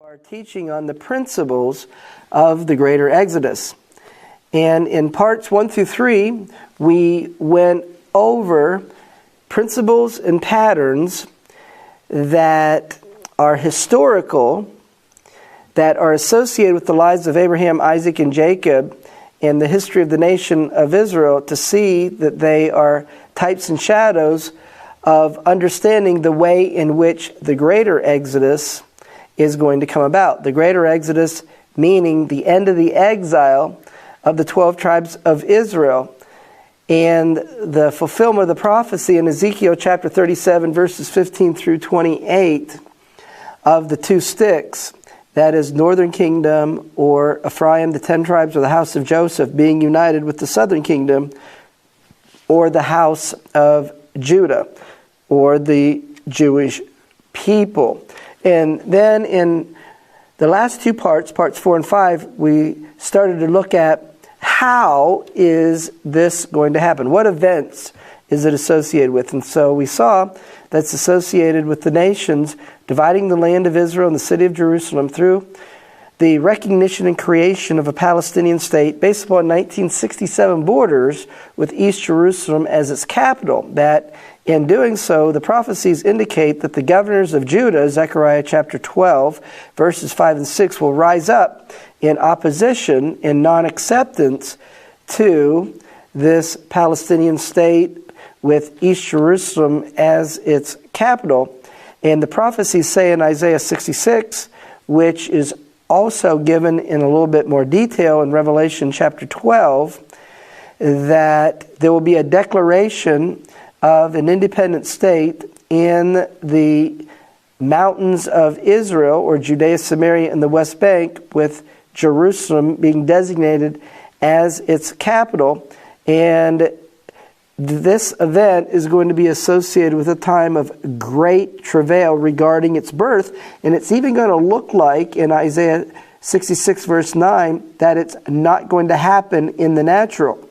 Our teaching on the principles of the greater Exodus. And in parts 1 through 3, we went over principles and patterns that are historical, that are associated with the lives of Abraham, Isaac, and Jacob, and the history of the nation of Israel, to see that they are types and shadows of understanding the way in which the greater Exodus is going to come about. The greater Exodus meaning the end of the exile of the 12 tribes of Israel, and the fulfillment of the prophecy in Ezekiel chapter 37 verses 15 through 28 of the two sticks, that is northern kingdom or Ephraim, the 10 tribes, or the house of Joseph being united with the southern kingdom, or the house of Judah, or the Jewish people. And then in the last two parts, parts 4 and 5, we started to look at how is this going to happen? What events is it associated with? And so we saw that's associated with the nations dividing the land of Israel and the city of Jerusalem through the recognition and creation of a Palestinian state based upon 1967 borders with East Jerusalem as its capital. That in doing so, the prophecies indicate that the governors of Judah, Zechariah chapter 12, verses 5 and 6, will rise up in opposition and non-acceptance to this Palestinian state with East Jerusalem as its capital. And the prophecies say in Isaiah 66, which is also given in a little bit more detail in Revelation chapter 12, that there will be a declaration of an independent state in the mountains of Israel, or Judea, Samaria, and the West Bank, with Jerusalem being designated as its capital. And this event is going to be associated with a time of great travail regarding its birth. And it's even going to look like, in Isaiah 66 verse 9, that it's not going to happen in the natural.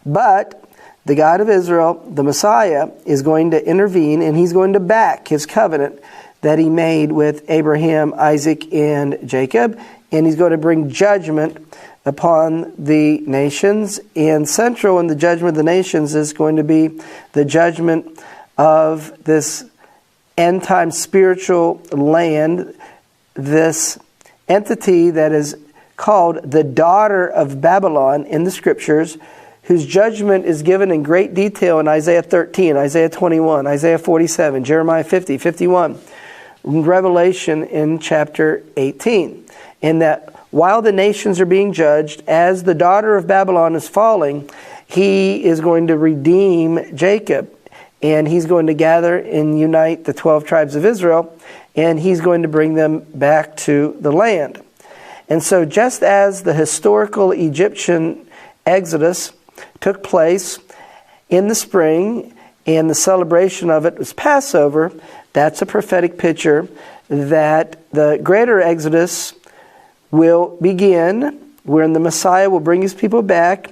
But the God of Israel, the Messiah, is going to intervene, and he's going to back his covenant that he made with Abraham, Isaac, and Jacob. And he's going to bring judgment upon the nations. And central in the judgment of the nations is going to be the judgment of this end-time spiritual land, this entity that is called the daughter of Babylon in the Scriptures, whose judgment is given in great detail in Isaiah 13, Isaiah 21, Isaiah 47, Jeremiah 50, 51, Revelation in chapter 18. And that while the nations are being judged, as the daughter of Babylon is falling, he is going to redeem Jacob. And he's going to gather and unite the 12 tribes of Israel, and he's going to bring them back to the land. And so just as the historical Egyptian Exodus took place in the spring, and the celebration of it was Passover, that's a prophetic picture that the greater Exodus will begin, wherein the Messiah will bring his people back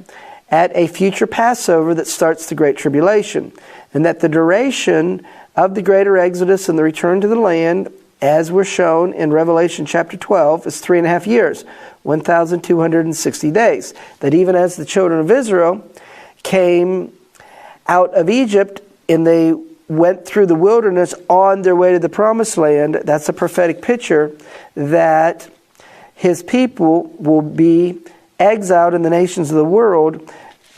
at a future Passover that starts the Great Tribulation. And that the duration of the greater Exodus and the return to the land, as we're shown in Revelation chapter 12, is 3.5 years, 1,260 days. That even as the children of Israel came out of Egypt and they went through the wilderness on their way to the promised land, that's a prophetic picture that his people will be exiled in the nations of the world.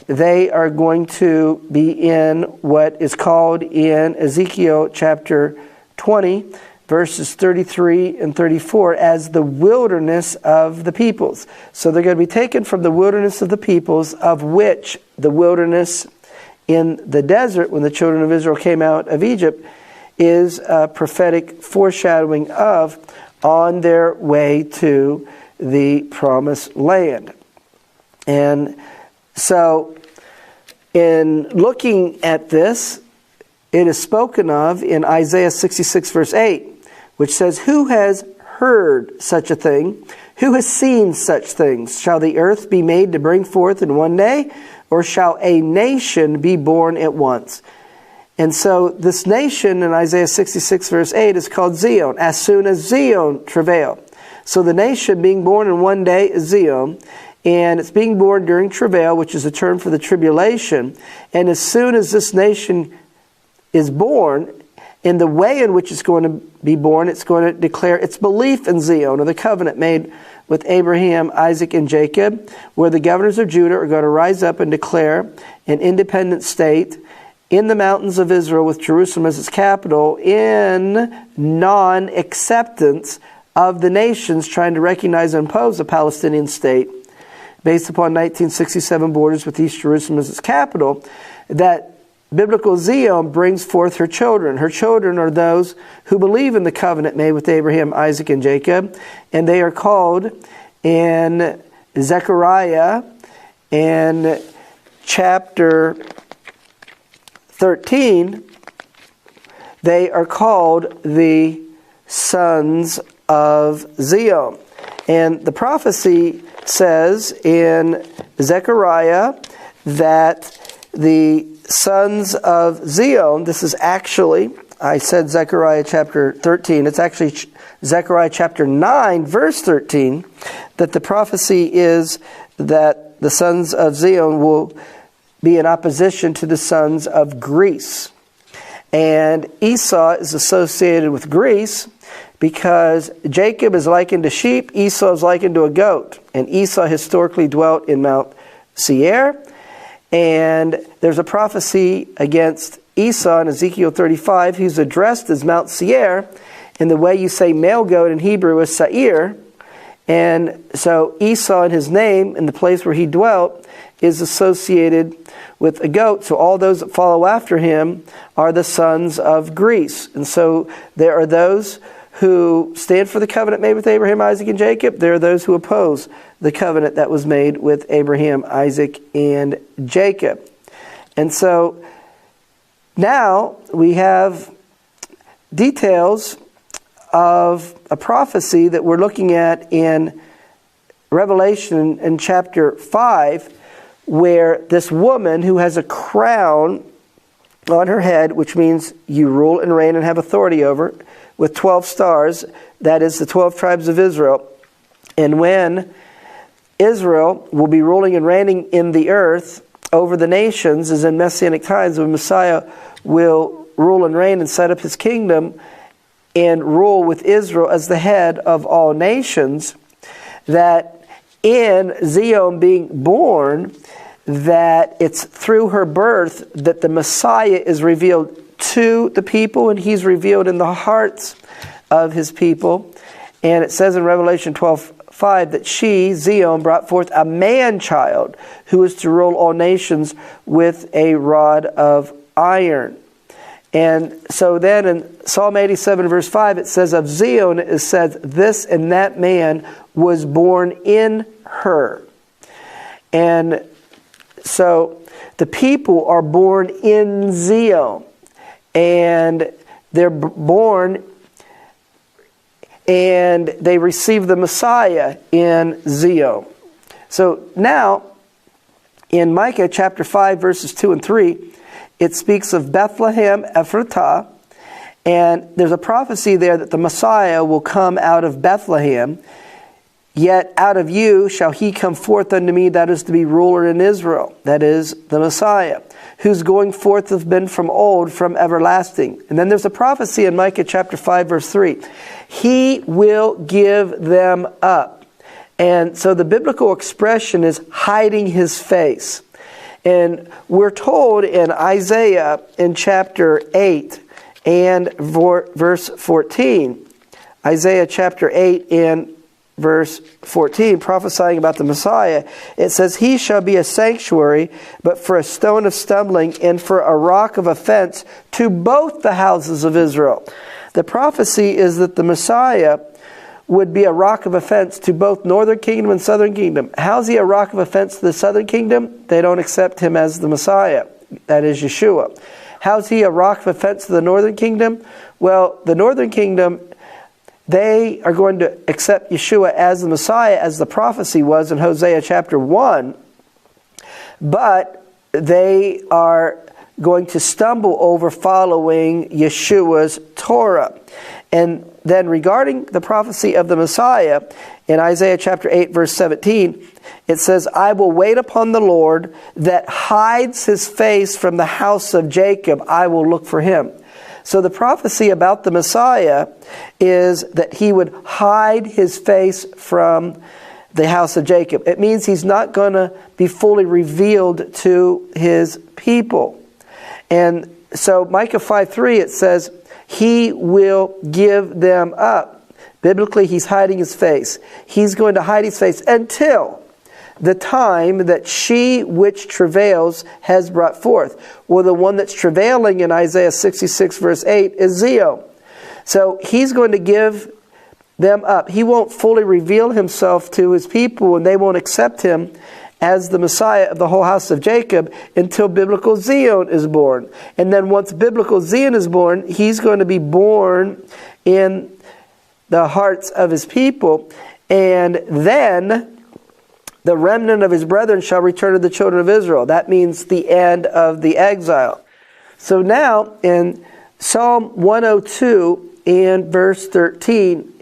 They are going to be in what is called in Ezekiel chapter 20, verses 33 and 34, as the wilderness of the peoples. So they're going to be taken from the wilderness of the peoples, of which the wilderness in the desert, when the children of Israel came out of Egypt, is a prophetic foreshadowing of on their way to the promised land. And so in looking at this, it is spoken of in Isaiah 66 verse 8, which says, "Who has heard such a thing? Who has seen such things? Shall the earth be made to bring forth in one day? Or shall a nation be born at once?" And so this nation in Isaiah 66 verse 8 is called Zion, as soon as Zion travail. So the nation being born in one day is Zion, and it's being born during travail, which is a term for the tribulation. And as soon as this nation is born, in the way in which it's going to be born, it's going to declare its belief in Zion, or the covenant made with Abraham, Isaac, and Jacob, where the governors of Judah are going to rise up and declare an independent state in the mountains of Israel with Jerusalem as its capital, in non-acceptance of the nations trying to recognize and impose a Palestinian state based upon 1967 borders with East Jerusalem as its capital. That biblical Zion brings forth her children. Her children are those who believe in the covenant made with Abraham, Isaac, and Jacob, and they are called in Zechariah in chapter 13, they are called the sons of Zion. And the prophecy says in Zechariah that the sons of Zion, this is actually, I said Zechariah chapter 13, it's actually Zechariah chapter 9 verse 13, that the prophecy is that the sons of Zion will be in opposition to the sons of Greece. And Esau is associated with Greece because Jacob is likened to sheep, Esau is likened to a goat. And Esau historically dwelt in Mount Seir. And there's a prophecy against Esau in Ezekiel 35, who's addressed as Mount Seir. And the way you say male goat in Hebrew is Seir. And so Esau in his name, in the place where he dwelt, is associated with a goat. So all those that follow after him are the sons of Greece. And so there are those who stand for the covenant made with Abraham, Isaac, and Jacob. There are those who oppose the covenant that was made with Abraham, Isaac, and Jacob. And so now we have details of a prophecy that we're looking at in Revelation in chapter 5, where this woman who has a crown on her head, which means you rule and reign and have authority over, with 12 stars, that is the 12 tribes of Israel. And when Israel will be ruling and reigning in the earth over the nations, as in Messianic times, when Messiah will rule and reign and set up his kingdom and rule with Israel as the head of all nations, that in Zion being born, that it's through her birth that the Messiah is revealed to the people, and he's revealed in the hearts of his people. And it says in Revelation 12:5 that she, Zion, brought forth a man-child who is to rule all nations with a rod of iron. And so then in Psalm 87 verse 5 it says of Zion, it says, this and that man was born in her. And so the people are born in Zion, and they're born and they receive the Messiah in Zion. So now in Micah chapter 5 verses 2 and 3, it speaks of Bethlehem Ephratah, and there's a prophecy there that the Messiah will come out of Bethlehem. Yet out of you shall he come forth unto me, that is to be ruler in Israel. That is the Messiah, whose going forth hath been from old, from everlasting. And then there's a prophecy in Micah chapter 5 verse 3. He will give them up. And so the biblical expression is hiding his face. And we're told in Isaiah in chapter 8 and verse 14. Isaiah chapter 8 and verse 14, prophesying about the Messiah, it says, he shall be a sanctuary, but for a stone of stumbling and for a rock of offense to both the houses of Israel. The prophecy is that the Messiah would be a rock of offense to both northern kingdom and southern kingdom. How's he a rock of offense to the southern kingdom? They don't accept him as the Messiah. That is Yeshua. How's he a rock of offense to the northern kingdom? Well, the northern kingdom, they are going to accept Yeshua as the Messiah, as the prophecy was in Hosea chapter 1. But they are going to stumble over following Yeshua's Torah. And then regarding the prophecy of the Messiah, in Isaiah chapter 8, verse 17, it says, I will wait upon the Lord that hides his face from the house of Jacob. I will look for him. So the prophecy about the Messiah is that he would hide his face from the house of Jacob. It means he's not going to be fully revealed to his people. And so Micah 5:3, it says, he will give them up. Biblically, he's hiding his face. He's going to hide his face until the time that she which travails has brought forth. Well, the one that's travailing in Isaiah 66 verse 8 is Zion. So he's going to give them up. He won't fully reveal himself to his people, and they won't accept him as the Messiah of the whole house of Jacob until biblical Zion is born. And then once biblical Zion is born, he's going to be born in the hearts of his people. And then the remnant of his brethren shall return to the children of Israel. That means the end of the exile. So now in Psalm 102 and verse 13,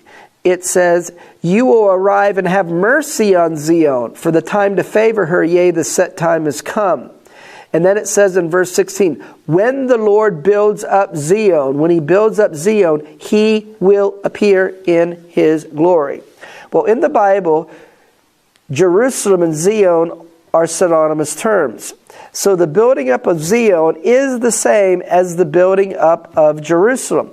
it says, you will arrive and have mercy on Zion, for the time to favor her, yea, the set time is come. And then it says in verse 16, when the Lord builds up Zion, when he builds up Zion, he will appear in his glory. Well, in the Bible, Jerusalem and Zion are synonymous terms. So the building up of Zion is the same as the building up of Jerusalem.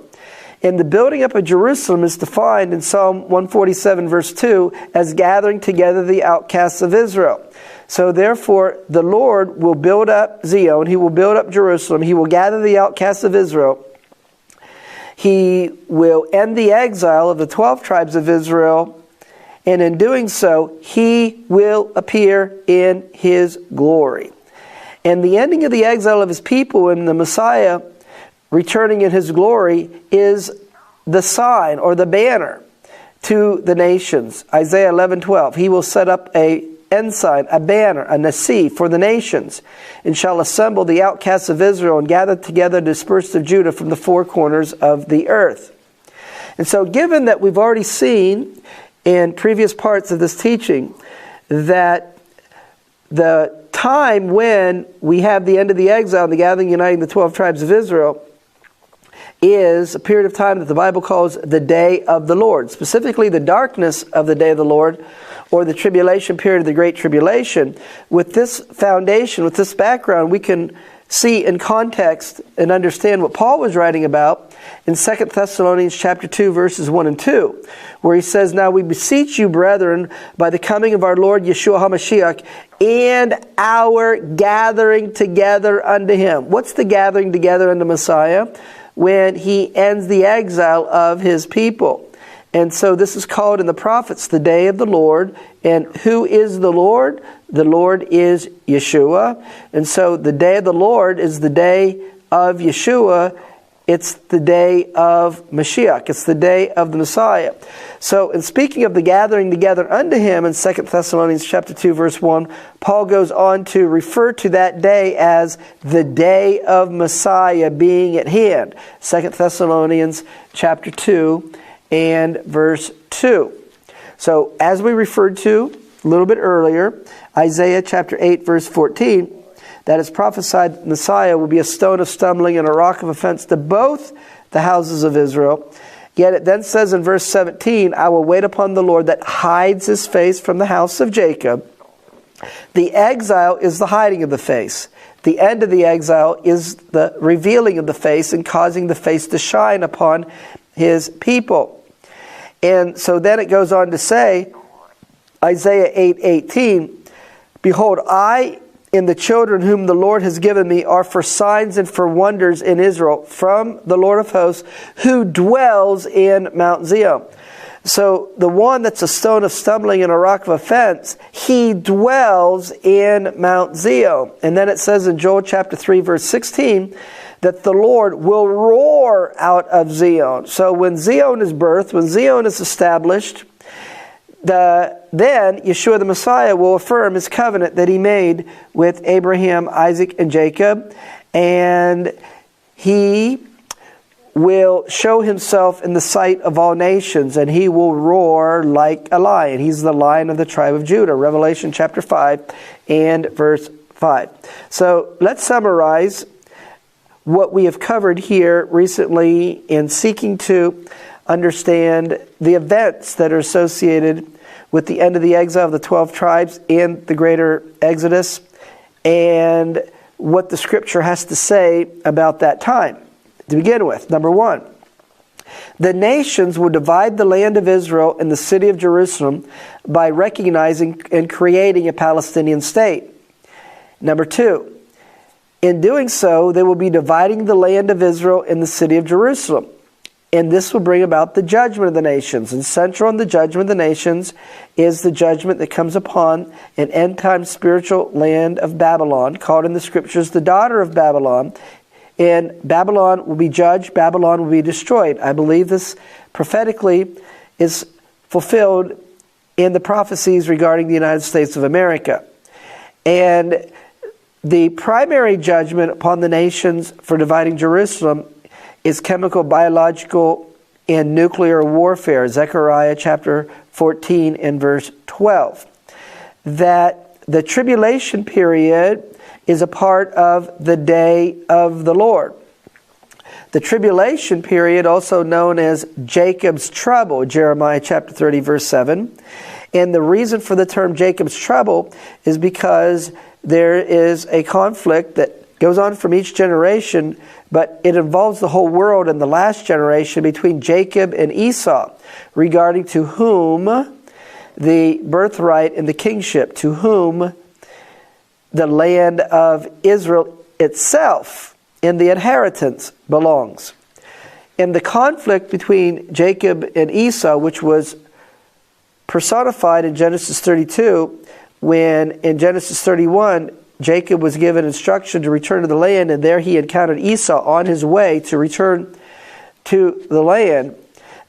And the building up of Jerusalem is defined in Psalm 147 verse 2 as gathering together the outcasts of Israel. So therefore, the Lord will build up Zion, he will build up Jerusalem, he will gather the outcasts of Israel, he will end the exile of the 12 tribes of Israel, and in doing so, he will appear in his glory. And the ending of the exile of his people and the Messiah returning in his glory is the sign or the banner to the nations. Isaiah 11:12. He will set up a ensign, a banner, a nasi for the nations, and shall assemble the outcasts of Israel and gather together the dispersed of Judah from the four corners of the earth. And so given that we've already seen in previous parts of this teaching that the time when we have the end of the exile and the gathering uniting the 12 tribes of Israel is a period of time that the Bible calls the day of the Lord. Specifically, the darkness of the day of the Lord, or the tribulation period of the Great Tribulation. With this foundation, with this background, we can see in context and understand what Paul was writing about in 2 Thessalonians chapter 2, verses 1 and 2, where he says, now we beseech you, brethren, by the coming of our Lord Yeshua HaMashiach, and our gathering together unto him. What's the gathering together unto Messiah? When he ends the exile of his people. And so this is called in the prophets the day of the Lord. And who is the Lord? The Lord is Yeshua. And so the day of the Lord is the day of Yeshua. It's the day of Mashiach. It's the day of the Messiah. So in speaking of the gathering together unto him in 2 Thessalonians chapter 2 verse 1, Paul goes on to refer to that day as the day of Messiah being at hand. 2 Thessalonians chapter 2 and verse 2. So as we referred to a little bit earlier, Isaiah chapter 8 verse 14, that is prophesied that Messiah will be a stone of stumbling and a rock of offense to both the houses of Israel. Yet it then says in verse 17, I will wait upon the Lord that hides his face from the house of Jacob. The exile is the hiding of the face. The end of the exile is the revealing of the face and causing the face to shine upon his people. And so then it goes on to say, Isaiah 8:18, behold, I and the children whom the Lord has given me are for signs and for wonders in Israel from the Lord of hosts who dwells in Mount Zion. So the one that's a stone of stumbling and a rock of offense, he dwells in Mount Zion. And then it says in Joel chapter 3 verse 16 that the Lord will roar out of Zion. So when Zion is birthed, when Zion is established, Then Yeshua the Messiah will affirm his covenant that he made with Abraham, Isaac, and Jacob, and he will show himself in the sight of all nations, and he will roar like a lion. He's the Lion of the tribe of Judah. Revelation chapter 5 and verse 5. So let's summarize what we have covered here recently in seeking to understand the events that are associated with the end of the exile of the 12 tribes and the greater Exodus, and what the Scripture has to say about that time. To begin with, number one, the nations will divide the land of Israel and the city of Jerusalem by recognizing and creating a Palestinian state. Number two, in doing so, they will be dividing the land of Israel and the city of Jerusalem. And this will bring about the judgment of the nations. And central in the judgment of the nations is the judgment that comes upon an end-time spiritual land of Babylon, called in the Scriptures the daughter of Babylon. And Babylon will be judged, Babylon will be destroyed. I believe this prophetically is fulfilled in the prophecies regarding the United States of America. And the primary judgment upon the nations for dividing Jerusalem is chemical, biological, and nuclear warfare. Zechariah chapter 14 and verse 12. That the tribulation period is a part of the day of the Lord. The tribulation period, also known as Jacob's trouble, Jeremiah chapter 30 verse 7. And the reason for the term Jacob's trouble is because there is a conflict that goes on from each generation, but it involves the whole world in the last generation between Jacob and Esau, regarding to whom the birthright and the kingship, to whom the land of Israel itself and the inheritance belongs. And the conflict between Jacob and Esau, which was personified in Genesis 32, when in Genesis 31, Jacob was given instruction to return to the land, and there he encountered Esau on his way to return to the land,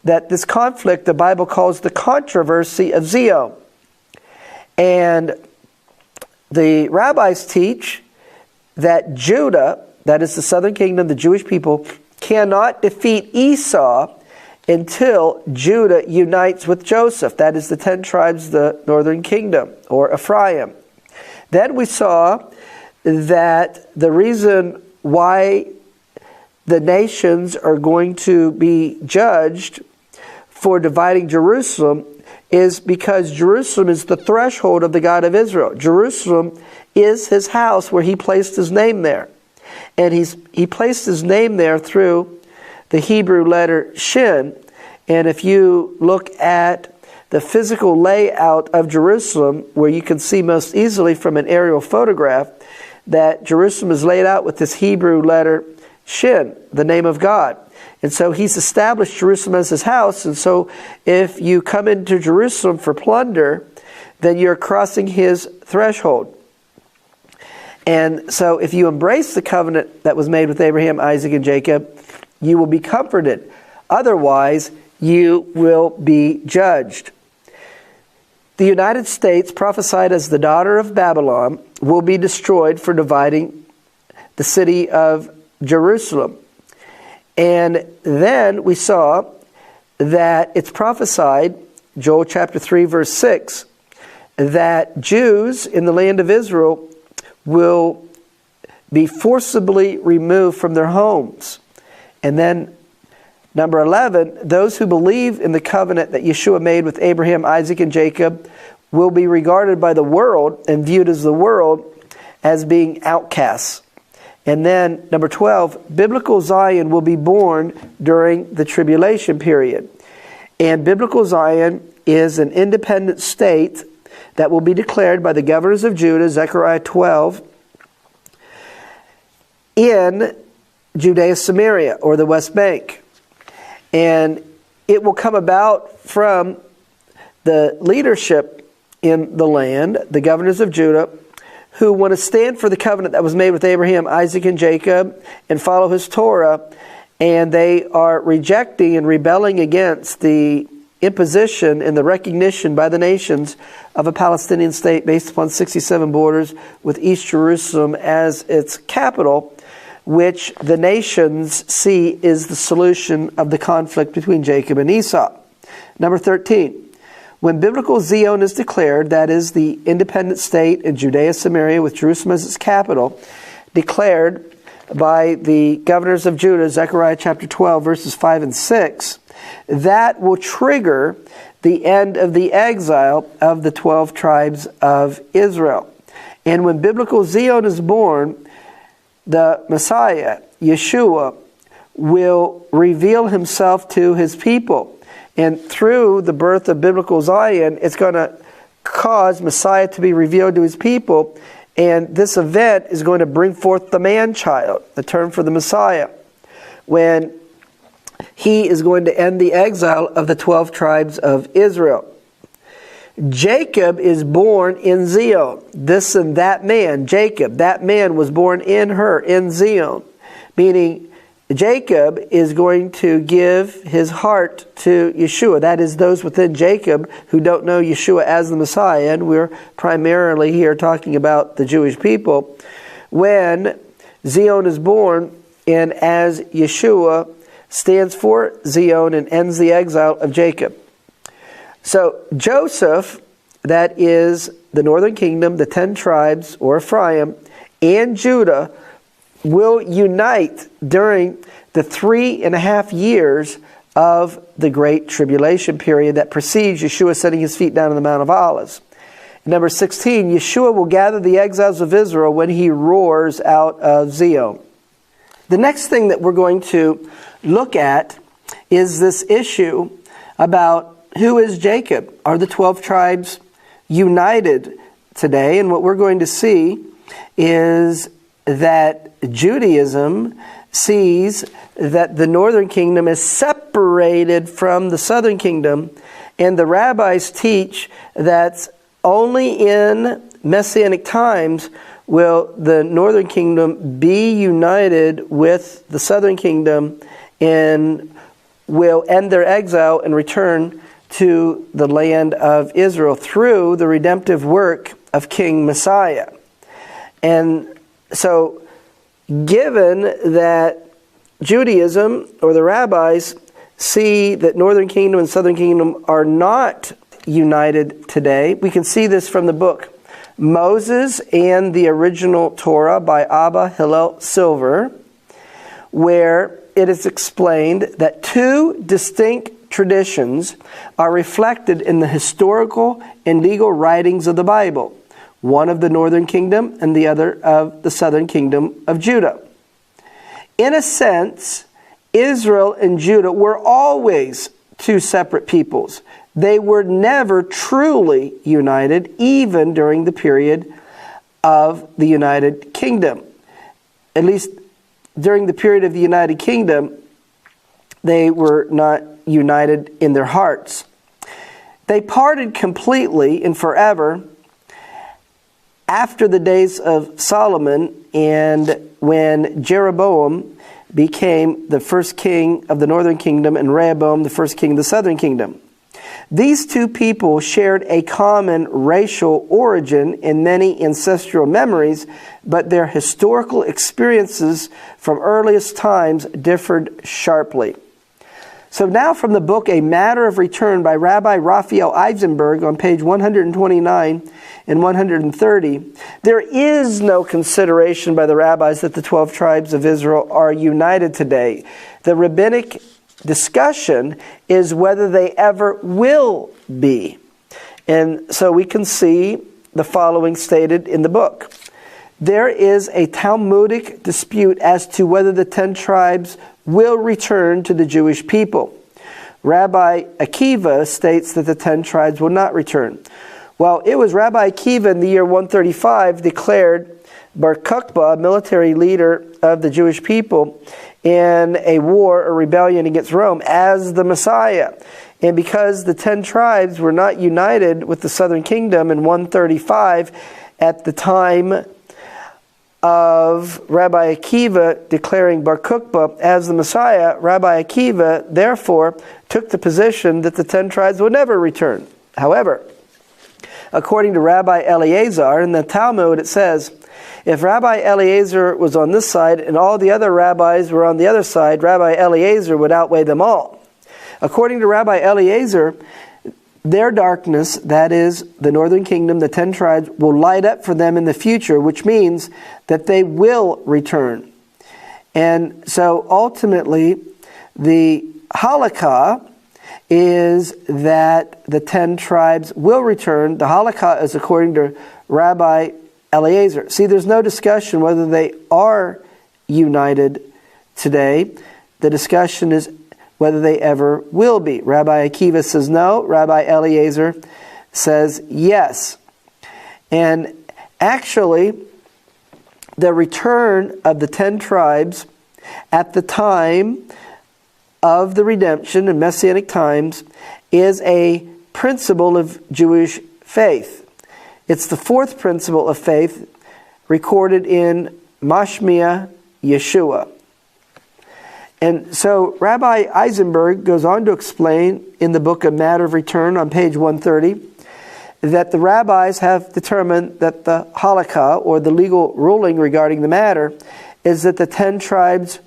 that this conflict the Bible calls the controversy of Zion. And the rabbis teach that Judah, that is the southern kingdom, the Jewish people, cannot defeat Esau until Judah unites with Joseph. That is the 10 tribes, the northern kingdom, or Ephraim. Then we saw that the reason why the nations are going to be judged for dividing Jerusalem is because Jerusalem is the threshold of the God of Israel. Jerusalem is his house where he placed his name there. And he placed his name there through the Hebrew letter Shin. And if you look at the physical layout of Jerusalem, where you can see most easily from an aerial photograph that Jerusalem is laid out with this Hebrew letter Shin, the name of God. And so he's established Jerusalem as his house. And so if you come into Jerusalem for plunder, then you're crossing his threshold. And so if you embrace the covenant that was made with Abraham, Isaac, and Jacob, you will be comforted. Otherwise, you will be judged. The United States, prophesied as the daughter of Babylon, will be destroyed for dividing the city of Jerusalem. And then we saw that it's prophesied, Joel chapter 3 verse 6, that Jews in the land of Israel will be forcibly removed from their homes. And then number 11, those who believe in the covenant that Yeshua made with Abraham, Isaac, and Jacob will be regarded by the world and viewed as the world as being outcasts. And then number 12, biblical Zion will be born during the tribulation period. And biblical Zion is an independent state that will be declared by the governors of Judah, Zechariah 12, in Judea Samaria, or the West Bank. And it will come about from the leadership in the land, the governors of Judah, who want to stand for the covenant that was made with Abraham, Isaac, and Jacob, and follow his Torah, and they are rejecting and rebelling against the imposition and the recognition by the nations of a Palestinian state based upon 67 borders with East Jerusalem as its capital, which the nations see is the solution of the conflict between Jacob and Esau. Number 13. When biblical Zion is declared, that is the independent state in Judea, Samaria, with Jerusalem as its capital, declared by the governors of Judah, Zechariah chapter 12, verses 5 and 6, that will trigger the end of the exile of the 12 tribes of Israel. And when biblical Zion is born, the Messiah, Yeshua, will reveal himself to his people. And through the birth of biblical Zion, it's going to cause Messiah to be revealed to his people. And this event is going to bring forth the man-child, the term for the Messiah, when he is going to end the exile of the 12 tribes of Israel. Jacob is born in Zion. This and that man, Jacob, that man was born in her, in Zion. Meaning, Jacob is going to give his heart to Yeshua. That is, those within Jacob who don't know Yeshua as the Messiah. And we're primarily here talking about the Jewish people. When Zion is born, and as Yeshua stands for Zion and ends the exile of Jacob. So Joseph, that is the northern kingdom, the 10 tribes, or Ephraim, and Judah, will unite during the 3.5 years of the Great Tribulation period that precedes Yeshua setting his feet down on the Mount of Olives. Number 16, Yeshua will gather the exiles of Israel when he roars out of Zion. The next thing that we're going to look at is this issue about who is Jacob? Are the 12 tribes united today? And what we're going to see is that Judaism sees that the northern kingdom is separated from the southern kingdom, and the rabbis teach that only in Messianic times will the northern kingdom be united with the southern kingdom and will end their exile and return to the land of Israel through the redemptive work of King Messiah. And so, given that Judaism, or the rabbis, see that northern kingdom and southern kingdom are not united today, we can see this from the book Moses and the Original Torah by Abba Hillel Silver, where it is explained that two distinct traditions are reflected in the historical and legal writings of the Bible. One of the northern kingdom and the other of the southern kingdom of Judah. In a sense, Israel and Judah were always two separate peoples. They were never truly united, even during the period of the United Kingdom. At least during the period of the United Kingdom, they were not united in their hearts. They parted completely and forever after the days of Solomon, and when Jeroboam became the first king of the northern kingdom and Rehoboam the first king of the southern kingdom. These two people shared a common racial origin in many ancestral memories, but their historical experiences from earliest times differed sharply. So now from the book A Matter of Return by Rabbi Raphael Eisenberg on page 129 and 130, there is no consideration by the rabbis that the 12 tribes of Israel are united today. The rabbinic discussion is whether they ever will be. And so we can see the following stated in the book. There is a Talmudic dispute as to whether the 10 tribes will return to the Jewish people. Rabbi Akiva states that the 10 tribes will not return. Well, it was Rabbi Akiva in the year 135 declared Bar Kokhba, a military leader of the Jewish people, in a war or rebellion against Rome as the Messiah. And because the 10 tribes were not united with the southern kingdom in 135 at the time of Rabbi Akiva declaring Bar Kokhba as the Messiah, Rabbi Akiva therefore took the position that the 10 tribes would never return. However, according to Rabbi Eliezer, in the Talmud it says, if Rabbi Eliezer was on this side and all the other rabbis were on the other side, Rabbi Eliezer would outweigh them all. According to Rabbi Eliezer, their darkness, that is, the northern kingdom, the 10 tribes, will light up for them in the future, which means that they will return. And so ultimately, the halakha is that the 10 tribes will return. The halakha is according to Rabbi Eliezer. See, there's no discussion whether they are united today. The discussion is whether they ever will be. Rabbi Akiva says no. Rabbi Eliezer says yes. And actually, the return of the 10 tribes at the time of the redemption in Messianic times is a principle of Jewish faith. It's the fourth principle of faith recorded in Mashmiah Yeshua. And so Rabbi Eisenberg goes on to explain in the book of Matter of Return on page 130 that the rabbis have determined that the halakha, or the legal ruling regarding the matter, is that the 10 tribes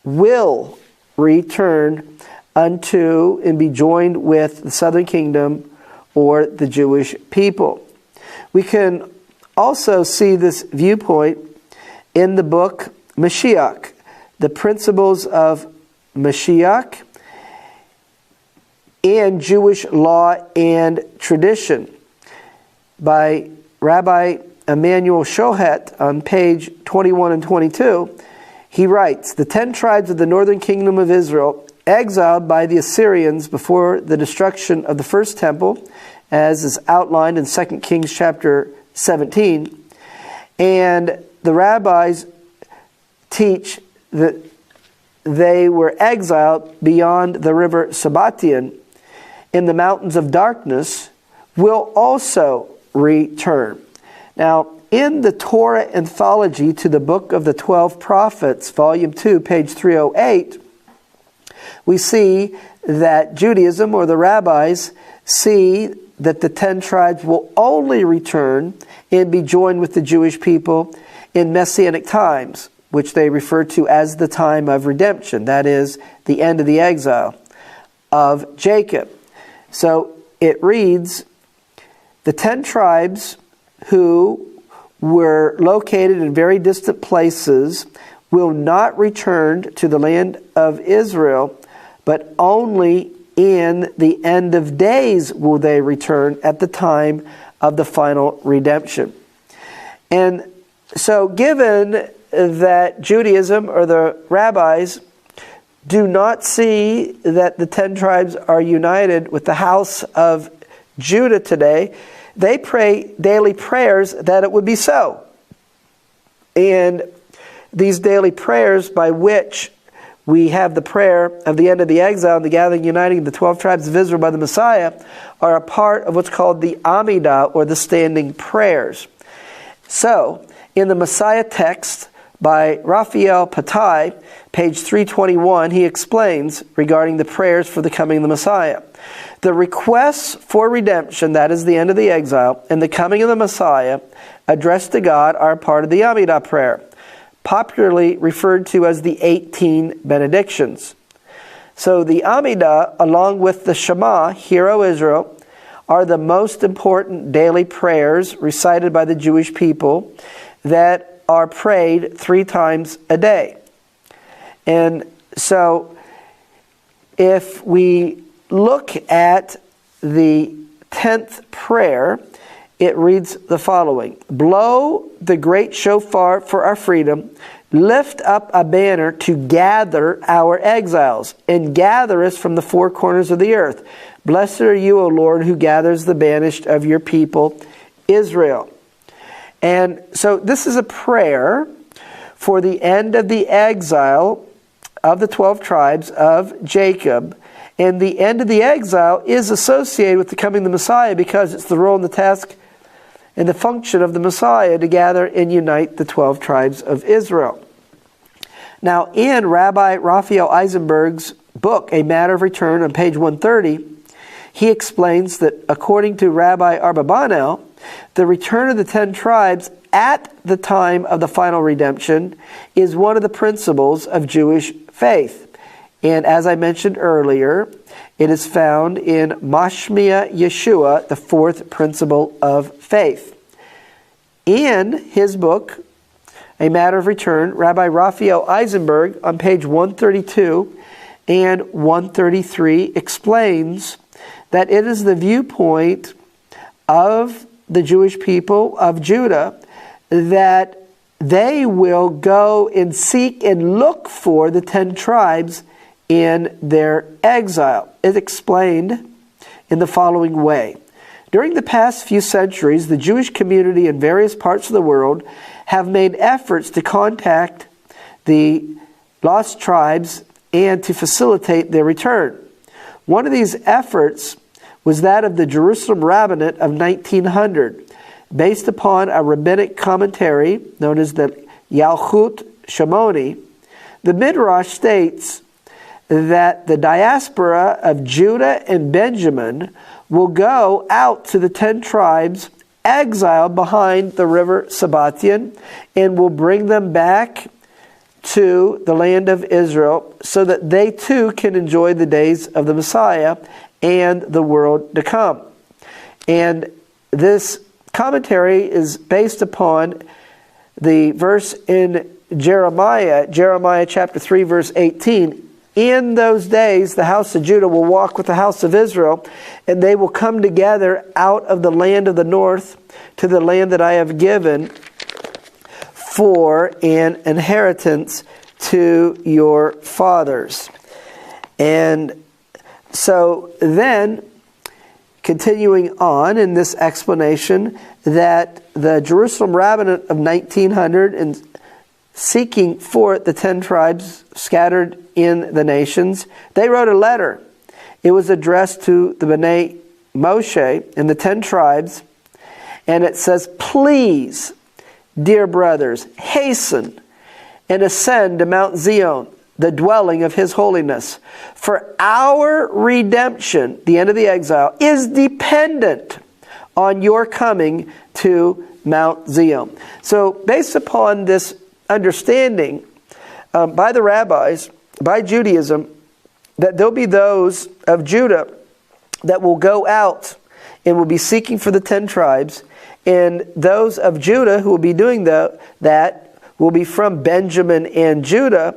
will return unto and be joined with the southern kingdom or the Jewish people. We can also see this viewpoint in the book Mashiach, the principles of Mashiach and Jewish law and tradition, by Rabbi Emmanuel Shohet on page 21 and 22. He writes, the 10 tribes of the northern kingdom of Israel, exiled by the Assyrians before the destruction of the first temple, as is outlined in 2 Kings chapter 17, and the rabbis teach that they were exiled beyond the river Sabbatean in the mountains of darkness, will also return. Now, in the Torah anthology to the Book of the 12 Prophets, volume 2, page 308, we see that Judaism, or the rabbis, see that the 10 tribes will only return and be joined with the Jewish people in Messianic times, which they refer to as the time of redemption, that is, the end of the exile of Jacob. So it reads, the 10 tribes who were located in very distant places will not return to the land of Israel, but only in the end of days will they return at the time of the final redemption. And so given that Judaism, or the rabbis, do not see that the 10 tribes are united with the house of Judah today, they pray daily prayers that it would be so. And these daily prayers, by which we have the prayer of the end of the exile and the gathering, uniting the 12 tribes of Israel by the Messiah, are a part of what's called the Amidah, or the standing prayers. So, in the Messiah text by Raphael Patai, page 321, he explains regarding the prayers for the coming of the Messiah. The requests for redemption, that is the end of the exile, and the coming of the Messiah, addressed to God, are part of the Amidah prayer, popularly referred to as the 18 benedictions. So the Amidah, along with the Shema, Hear, O Israel, are the most important daily prayers recited by the Jewish people that are prayed 3 times a day. And so if we look at the 10th prayer, it reads the following: blow the great shofar for our freedom, lift up a banner to gather our exiles, and gather us from the 4 corners of the earth. Blessed are you, O Lord, who gathers the banished of your people, Israel. And so this is a prayer for the end of the exile of the 12 tribes of Jacob. And the end of the exile is associated with the coming of the Messiah, because it's the role and the task and the function of the Messiah to gather and unite the 12 tribes of Israel. Now, in Rabbi Raphael Eisenberg's book, A Matter of Return, on page 130, he explains that according to Rabbi Abarbanel, the return of the 10 tribes at the time of the final redemption is one of the principles of Jewish faith. And as I mentioned earlier, it is found in Mashmia Yeshua, the fourth principle of faith. In his book, A Matter of Return, Rabbi Raphael Eisenberg, on page 132 and 133, explains that it is the viewpoint of the Jewish people of Judah that they will go and seek and look for the 10 tribes in their exile. It's explained in the following way. During the past few centuries, the Jewish community in various parts of the world have made efforts to contact the lost tribes and to facilitate their return. One of these efforts was that of the Jerusalem Rabbinate of 1900, based upon a rabbinic commentary known as the Yalchut Shimoni. The Midrash states that the diaspora of Judah and Benjamin will go out to the 10 tribes exiled behind the river Sabbatean and will bring them back to the land of Israel so that they too can enjoy the days of the Messiah and the world to come. And this commentary is based upon the verse in Jeremiah chapter 3, verse 18. In those days, the house of Judah will walk with the house of Israel, and they will come together out of the land of the north to the land that I have given for an inheritance to your fathers. And so then, continuing on in this explanation, that the Jerusalem Rabbinate of 1900 and seeking for the 10 tribes scattered in the nations, they wrote a letter. It was addressed to the B'nai Moshe and the 10 tribes, and it says, "Please, dear brothers, hasten and ascend to Mount Zion, the dwelling of His holiness. For our redemption," the end of the exile, "is dependent on your coming to Mount Zion." So based upon this understanding by the rabbis, by Judaism, that there'll be those of Judah that will go out and will be seeking for the 10 tribes, and those of Judah who will be doing that will be from Benjamin and Judah.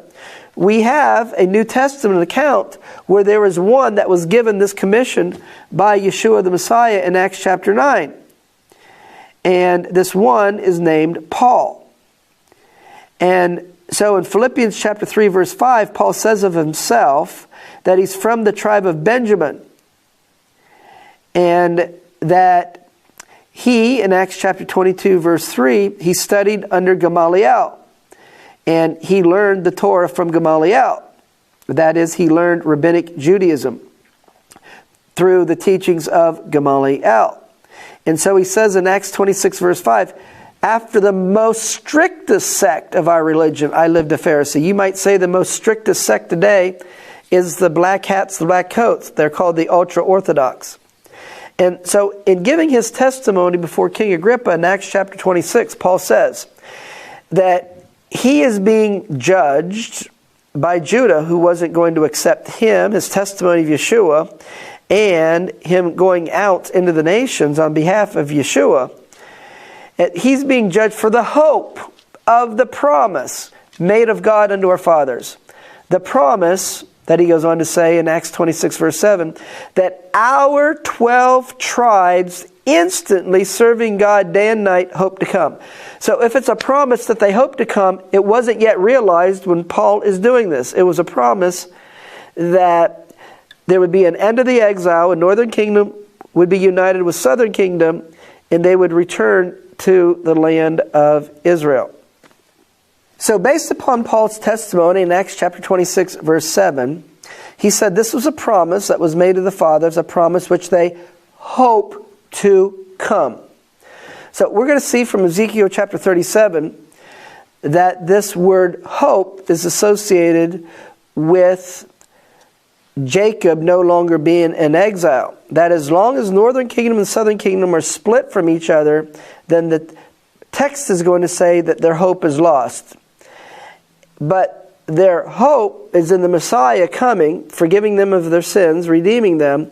We have a New Testament account where there was one that was given this commission by Yeshua the Messiah in Acts chapter 9. And this one is named Paul. And so in Philippians chapter 3, verse 5, Paul says of himself that he's from the tribe of Benjamin. And that he, in Acts chapter 22, verse 3, he studied under Gamaliel. And he learned the Torah from Gamaliel. That is, he learned rabbinic Judaism through the teachings of Gamaliel. And so he says in Acts 26, verse 5, "After the most strictest sect of our religion, I lived a Pharisee." You might say the most strictest sect today is the black hats, the black coats. They're called the ultra-Orthodox. And so in giving his testimony before King Agrippa in Acts chapter 26, Paul says that he is being judged by Judah, who wasn't going to accept him, his testimony of Yeshua, and him going out into the nations on behalf of Yeshua. He's being judged for the hope of the promise made of God unto our fathers. The promise that he goes on to say in Acts 26 verse 7, that our 12 tribes instantly serving God day and night hope to come. So if it's a promise that they hope to come, it wasn't yet realized when Paul is doing this. It was a promise that there would be an end of the exile, and northern kingdom would be united with southern kingdom, and they would return to the land of Israel. So based upon Paul's testimony in Acts chapter 26, verse 7, he said this was a promise that was made to the fathers, a promise which they hope to come. So we're going to see from Ezekiel chapter 37 that this word hope is associated with Jacob no longer being in exile. That as long as northern kingdom and southern kingdom are split from each other, then the text is going to say that their hope is lost. But their hope is in the Messiah coming, forgiving them of their sins, redeeming them,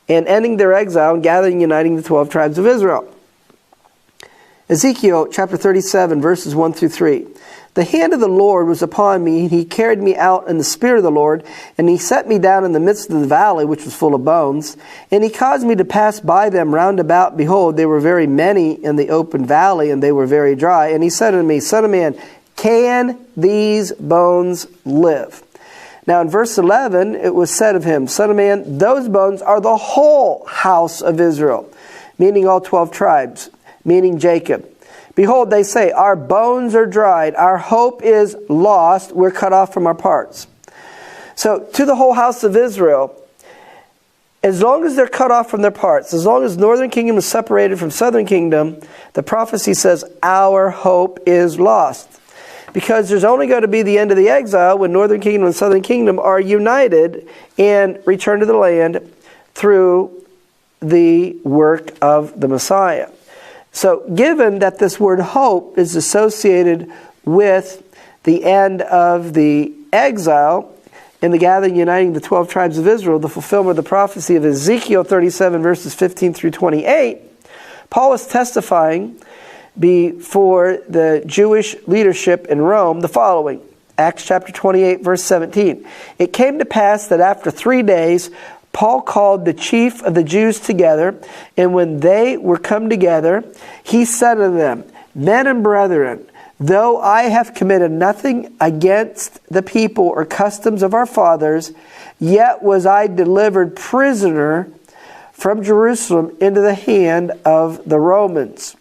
and ending their exile and gathering, uniting the 12 tribes of Israel. Ezekiel chapter 37, verses 1 through 3. The hand of the Lord was upon me, and he carried me out in the spirit of the Lord, and he set me down in the midst of the valley, which was full of bones. And he caused me to pass by them round about. Behold, they were very many in the open valley, and they were very dry. And he said unto me, Son of man, can these bones live? Now in verse 11, it was said of him, Son of man, those bones are the whole house of Israel, meaning all 12 tribes, meaning Jacob. Behold, they say, our bones are dried, our hope is lost, we're cut off from our parts. So, to the whole house of Israel, as long as they're cut off from their parts, as long as northern kingdom is separated from southern kingdom, the prophecy says, our hope is lost. Because there's only going to be the end of the exile when northern kingdom and southern kingdom are united and return to the land through the work of the Messiah. So given that this word hope is associated with the end of the exile and the gathering, uniting the 12 tribes of Israel, the fulfillment of the prophecy of Ezekiel 37 verses 15 through 28, Paul is testifying before the Jewish leadership in Rome the following. Acts chapter 28 verse 17. It came to pass that after 3 days Paul called the chief of the Jews together, and when they were come together, he said to them, Men and brethren, though I have committed nothing against the people or customs of our fathers, yet was I delivered prisoner from Jerusalem into the hand of the Romans.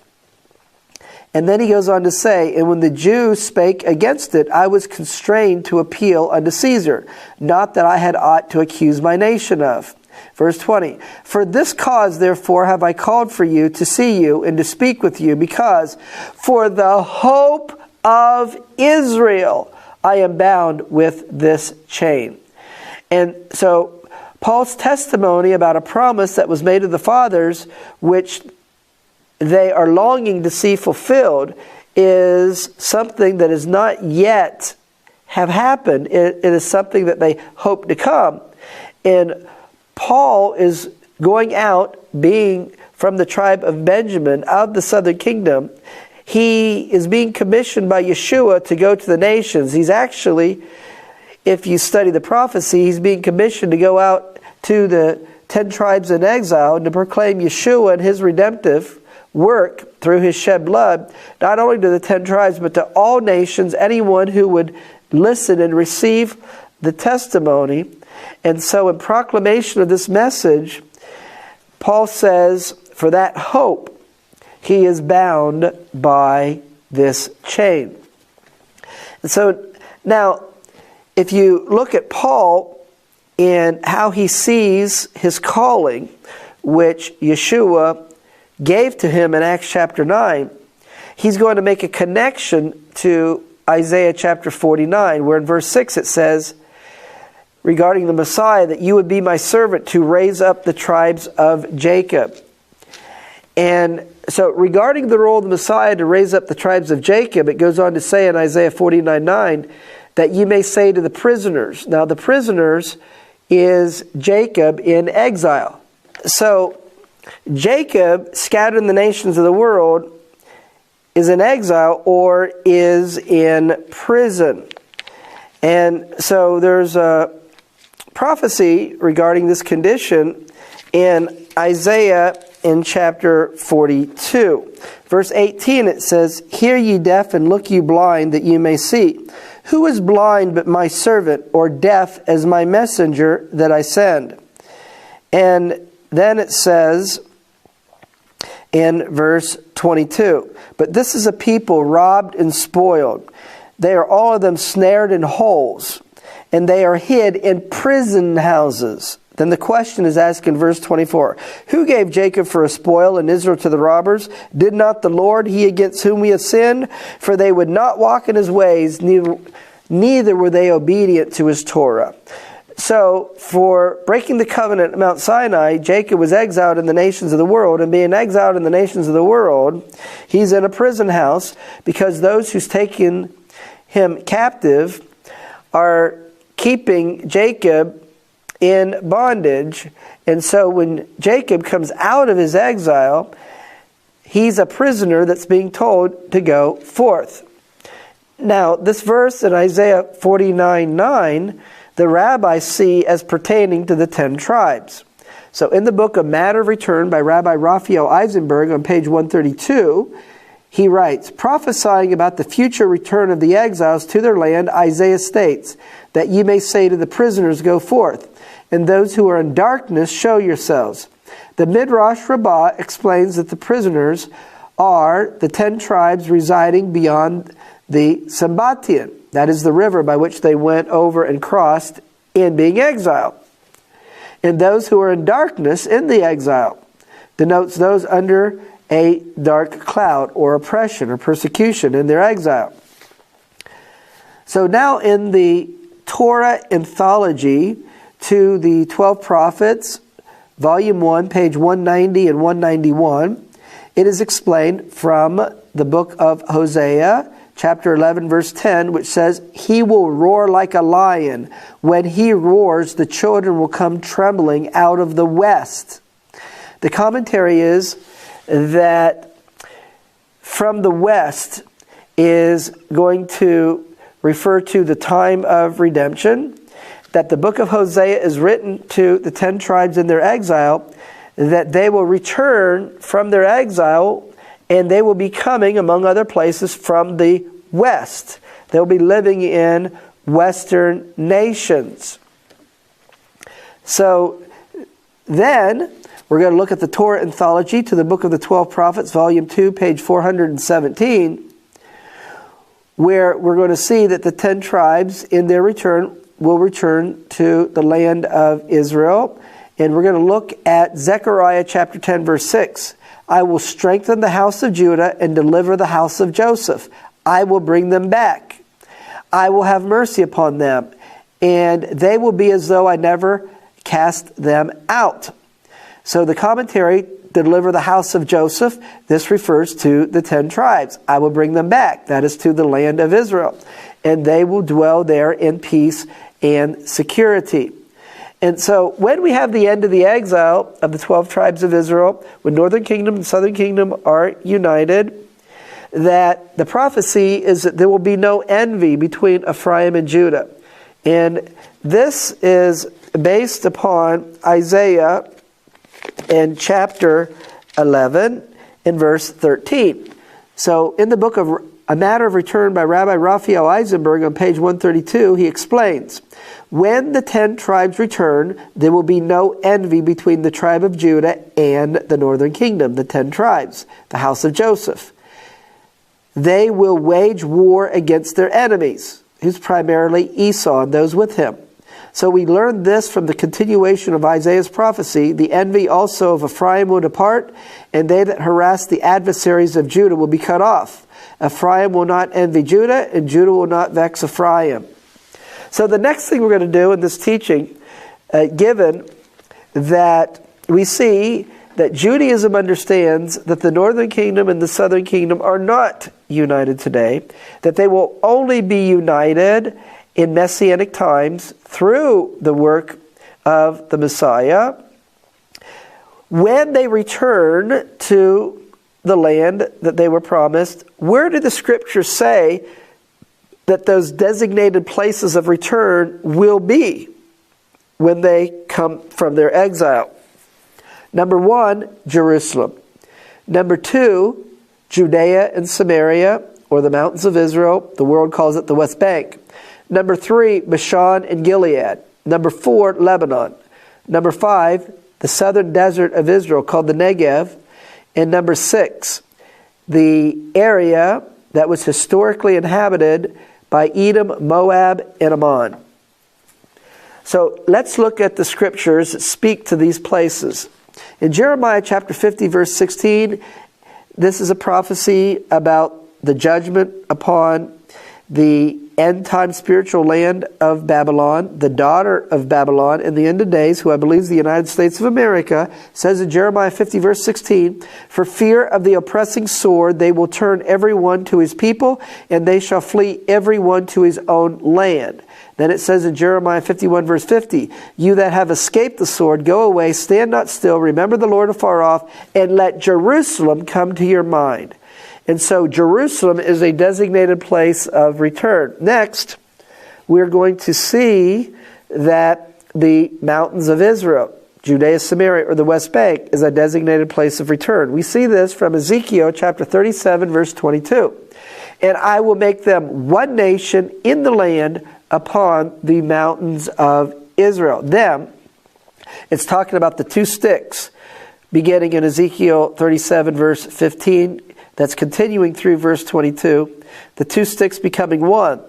And then he goes on to say, And when the Jews spake against it, I was constrained to appeal unto Caesar, not that I had aught to accuse my nation of. Verse 20, For this cause, therefore, have I called for you to see you and to speak with you, because for the hope of Israel I am bound with this chain. And so Paul's testimony about a promise that was made to the fathers, which they are longing to see fulfilled, is something that is not yet have happened. It is something that they hope to come. And Paul is going out, being from the tribe of Benjamin of the southern kingdom. He is being commissioned by Yeshua to go to the nations. He's actually, if you study the prophecy, he's being commissioned to go out to the 10 tribes in exile and to proclaim Yeshua and his redemptive work through his shed blood, not only to the 10 tribes, but to all nations, anyone who would listen and receive the testimony. And so in proclamation of this message, Paul says, for that hope, he is bound by this chain. And so now, if you look at Paul and how he sees his calling, which Yeshua gave to him in Acts chapter 9, he's going to make a connection to Isaiah chapter 49, where in verse 6 it says, regarding the Messiah, that you would be my servant to raise up the tribes of Jacob. And so regarding the role of the Messiah to raise up the tribes of Jacob, it goes on to say in Isaiah 49:9, that you may say to the prisoners. Now the prisoners is Jacob in exile. So Jacob, scattered in the nations of the world, is in exile or is in prison. And so there's a prophecy regarding this condition in Isaiah in chapter 42. Verse 18 it says, Hear ye deaf and look ye blind, that ye may see. Who is blind but my servant, or deaf as my messenger that I send? And then it says in verse 22, But this is a people robbed and spoiled. They are all of them snared in holes, and they are hid in prison houses. then the question is asked in verse 24. Who gave Jacob for a spoil and Israel to the robbers? Did not the Lord, he against whom we have sinned? For they would not walk in his ways, neither were they obedient to his Torah. So, for breaking the covenant at Mount Sinai, Jacob was exiled in the nations of the world. And being exiled in the nations of the world, he's in a prison house because those who's taken him captive are keeping Jacob in bondage. And so when Jacob comes out of his exile, he's a prisoner that's being told to go forth. Now, this verse in Isaiah 49:9, the rabbis see as pertaining to the 10 tribes. So in the book A Matter of Return by Rabbi Raphael Eisenberg on page 132, he writes, prophesying about the future return of the exiles to their land, Isaiah states, that ye may say to the prisoners, go forth, and those who are in darkness, show yourselves. The Midrash Rabbah explains that the prisoners are the 10 tribes residing beyond the Sabbatean. That is the river by which they went over and crossed in being exiled. And those who are in darkness in the exile denotes those under a dark cloud or oppression or persecution in their exile. So now in the Torah anthology to the 12 prophets, volume 1, page 190 and 191, it is explained from the book of Hosea, chapter 11, verse 10, which says, he will roar like a lion. When he roars, the children will come trembling out of the west. The commentary is that from the west is going to refer to the time of redemption, that the book of Hosea is written to the 10 tribes in their exile, that they will return from their exile and they will be coming, among other places, from the west. They'll be living in Western nations. So then we're going to look at the Torah anthology to the book of the 12 prophets, volume 2, page 417, where we're going to see that the 10 tribes in their return will return to the land of Israel. And we're going to look at Zechariah chapter 10, verse 6. I will strengthen the house of Judah and deliver the house of Joseph. I will bring them back. I will have mercy upon them, and they will be as though I never cast them out. So the commentary, deliver the house of Joseph, this refers to the 10 tribes. I will bring them back. That is to the land of Israel. And they will dwell there in peace and security. And so when we have the end of the exile of the 12 tribes of Israel, when northern kingdom and southern kingdom are united, that the prophecy is that there will be no envy between Ephraim and Judah. And this is based upon Isaiah in chapter 11 in verse 13. So in the book of A Matter of Return by Rabbi Raphael Eisenberg on page 132, he explains, when the 10 tribes return, there will be no envy between the tribe of Judah and the northern kingdom, the 10 tribes, the house of Joseph. They will wage war against their enemies, who's primarily Esau and those with him. So we learn this from the continuation of Isaiah's prophecy. The envy also of Ephraim will depart, and they that harass the adversaries of Judah will be cut off. Ephraim will not envy Judah, and Judah will not vex Ephraim. So the next thing we're going to do in this teaching, given that we see that Judaism understands that the northern kingdom and the southern kingdom are not united today, that they will only be united in Messianic times through the work of the Messiah. When they return to the land that they were promised, where did the scriptures say that those designated places of return will be when they come from their exile? Number 1, Jerusalem. Number 2, Judea and Samaria, or the mountains of Israel. The world calls it the West Bank. Number 3, Bashan and Gilead. Number 4, Lebanon. Number 5, the southern desert of Israel called the Negev. And number 6, the area that was historically inhabited by Edom, Moab, and Ammon. So let's look at the scriptures that speak to these places. In Jeremiah chapter 50, verse 16, this is a prophecy about the judgment upon the end-time spiritual land of Babylon, the daughter of Babylon in the end of days, who I believe is the United States of America, says in Jeremiah 50, verse 16, "For fear of the oppressing sword, they will turn every one to his people, and they shall flee every one to his own land." Then it says in Jeremiah 51, verse 50, "You that have escaped the sword, go away, stand not still, remember the Lord afar off, and let Jerusalem come to your mind." And so Jerusalem is a designated place of return. Next, we're going to see that the mountains of Israel, Judea, Samaria, or the West Bank, is a designated place of return. We see this from Ezekiel chapter 37, verse 22. "And I will make them one nation in the land upon the mountains of Israel." Them, it's talking about the two sticks, beginning in Ezekiel 37, verse 15, that's continuing through verse 22. The two sticks becoming one,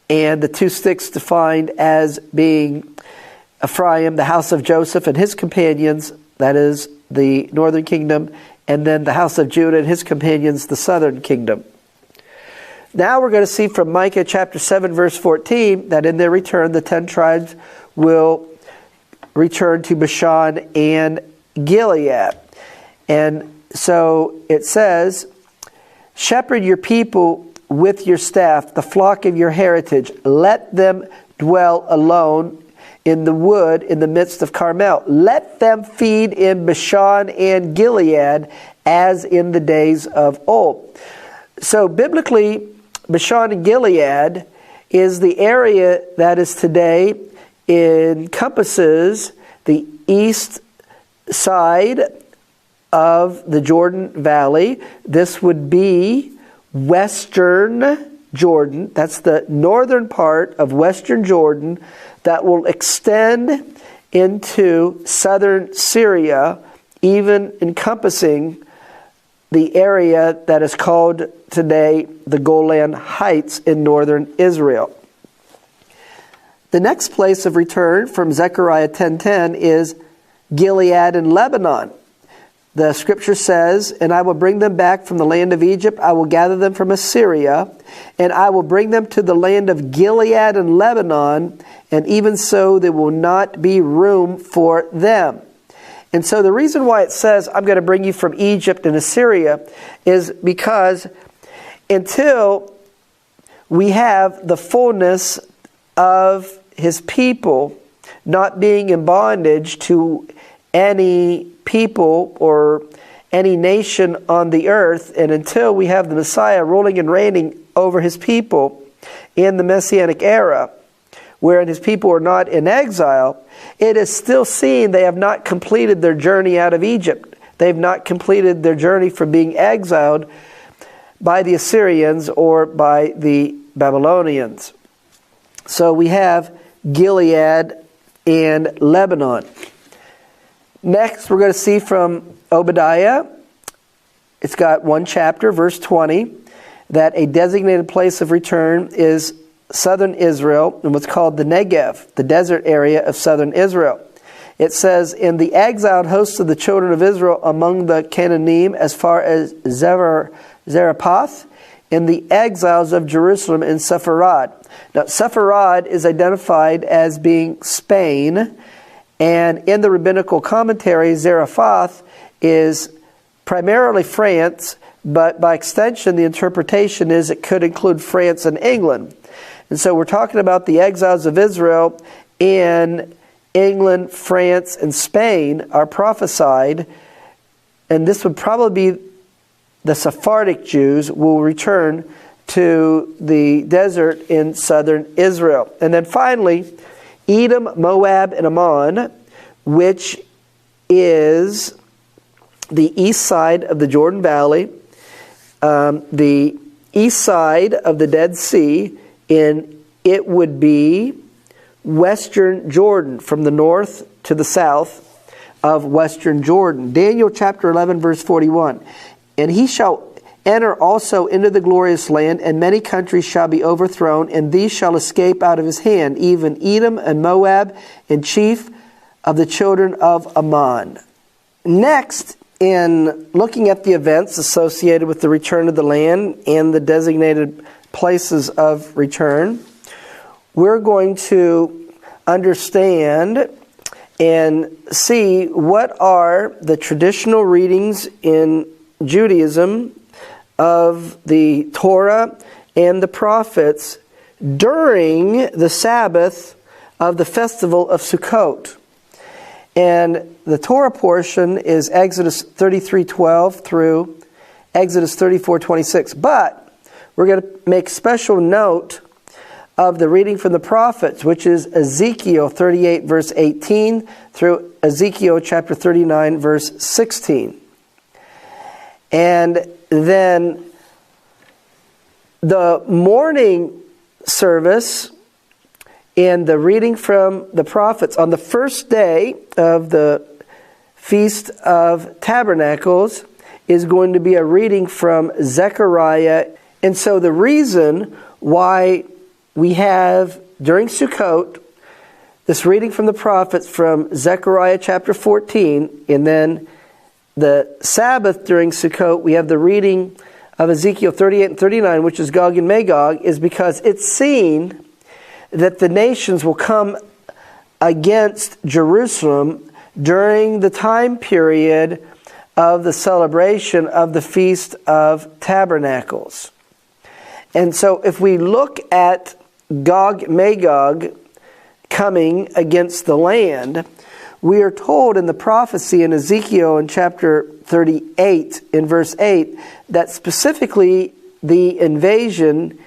and the two sticks defined as being Ephraim, the house of Joseph and his companions, that is the northern kingdom, and then the house of Judah and his companions, the southern kingdom. Now we're going to see from Micah chapter 7, verse 14, that in their return, the 10 tribes will return to Bashan and Gilead. And so it says, "Shepherd your people with your staff, the flock of your heritage. Let them dwell alone in the wood in the midst of Carmel. Let them feed in Bashan and Gilead as in the days of old." So biblically, Bashan and Gilead is the area that is today encompasses the east side of the Jordan Valley. This would be western Jordan. That's the northern part of western Jordan that will extend into southern Syria, even encompassing the area that is called today the Golan Heights in northern Israel. The next place of return from Zechariah 10:10 is Gilead and Lebanon. The scripture says, "And I will bring them back from the land of Egypt. I will gather them from Assyria, and I will bring them to the land of Gilead and Lebanon, and even so there will not be room for them." And so the reason why it says, "I'm going to bring you from Egypt and Assyria," is because until we have the fullness of his people not being in bondage to any people or any nation on the earth, and until we have the Messiah ruling and reigning over his people in the Messianic era, wherein his people are not in exile, it is still seen they have not completed their journey out of Egypt. They have not completed their journey from being exiled by the Assyrians or by the Babylonians. So we have Gilead and Lebanon. Next, we're going to see from Obadiah. It's got one chapter, verse 20, that a designated place of return is southern Israel and what's called the Negev, the desert area of southern Israel. It says, "In the exiled hosts of the children of Israel among the Canaanim as far as Zarephath, in the exiles of Jerusalem in Sepharad." Now, Sepharad is identified as being Spain, and in the rabbinical commentary, Zarephath is primarily France, but by extension, the interpretation is it could include France and England. And so we're talking about the exiles of Israel in England, France, and Spain are prophesied, and this would probably be the Sephardic Jews will return to the desert in southern Israel. And then finally, Edom, Moab, and Ammon, which is the east side of the Jordan Valley, the east side of the Dead Sea, and it would be western Jordan, from the north to the south of western Jordan. Daniel chapter 11, verse 41. "And he shall enter also into the glorious land, and many countries shall be overthrown, and these shall escape out of his hand, even Edom and Moab, and chief of the children of Ammon. Next, in looking at the events associated with the return of the land and the designated places of return, we're going to understand and see what are the traditional readings in Judaism of the Torah and the prophets during the Sabbath of the festival of Sukkot. And the Torah portion is Exodus 33:12 through Exodus 34:26. But we're going to make special note of the reading from the prophets, which is Ezekiel 38 verse 18 through Ezekiel chapter 39 verse 16. And then the morning service and the reading from the prophets on the first day of the Feast of Tabernacles is going to be a reading from Zechariah. And so the reason why we have, during Sukkot, this reading from the prophets from Zechariah chapter 14, and then the Sabbath during Sukkot, we have the reading of Ezekiel 38 and 39, which is Gog and Magog, is because it's seen that the nations will come against Jerusalem during the time period of the celebration of the Feast of Tabernacles. And so if we look at Gog Magog coming against the land, we are told in the prophecy in Ezekiel in chapter 38 in verse 8 that specifically the invasion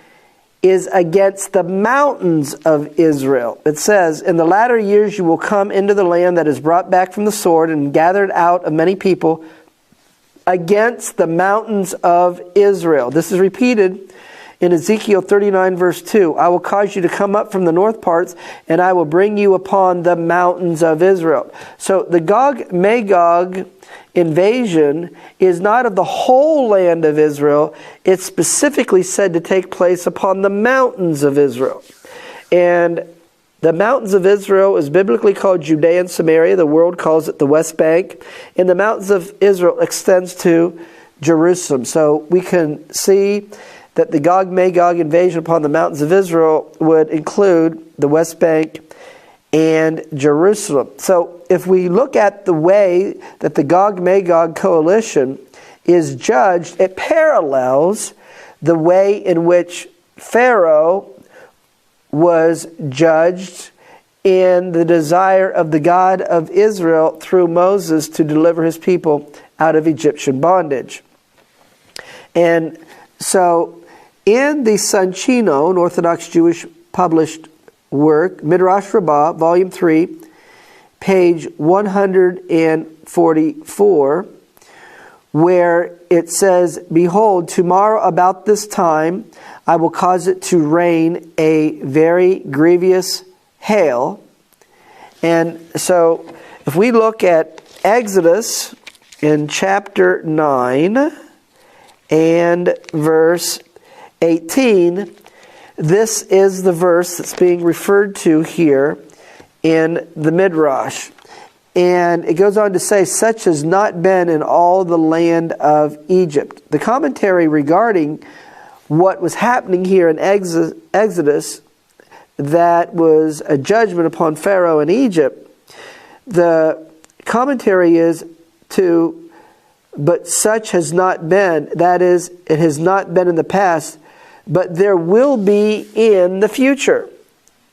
is against the mountains of Israel. It says, "In the latter years you will come into the land that is brought back from the sword and gathered out of many people against the mountains of Israel." This is repeated in Ezekiel 39 verse 2. "I will cause you to come up from the north parts, and I will bring you upon the mountains of Israel." So the Gog-Magog invasion is not of the whole land of Israel. It's specifically said to take place upon the mountains of Israel. And the mountains of Israel is biblically called Judea and Samaria. The world calls it the West Bank. And the mountains of Israel extends to Jerusalem. So we can see that the Gog-Magog invasion upon the mountains of Israel would include the West Bank and Jerusalem. So if we look at the way that the Gog-Magog coalition is judged, it parallels the way in which Pharaoh was judged in the desire of the God of Israel through Moses to deliver his people out of Egyptian bondage. And so in the Sanchino, an Orthodox Jewish published work, Midrash Rabbah, Volume 3, page 144, where it says, "Behold, tomorrow about this time I will cause it to rain a very grievous hail." And so if we look at Exodus in chapter 9 and verse 18, this is the verse that's being referred to here in the Midrash. And it goes on to say, "Such has not been in all the land of Egypt." The commentary regarding what was happening here in Exodus, that was a judgment upon Pharaoh in Egypt, the commentary is but such has not been, that is, it has not been in the past, but there will be in the future,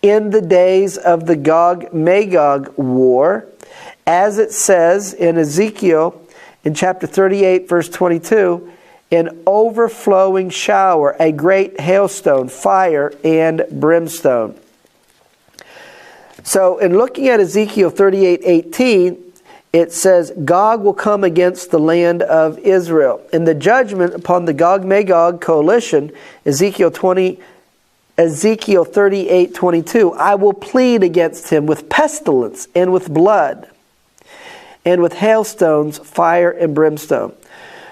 in the days of the Gog-Magog war, as it says in Ezekiel in chapter 38 verse 22, "An overflowing shower, a great hailstone, fire and brimstone." So in looking at Ezekiel 38:18, it says, Gog will come against the land of Israel. In the judgment upon the Gog-Magog coalition, Ezekiel 38:22, "I will plead against him with pestilence and with blood, and with hailstones, fire and brimstone."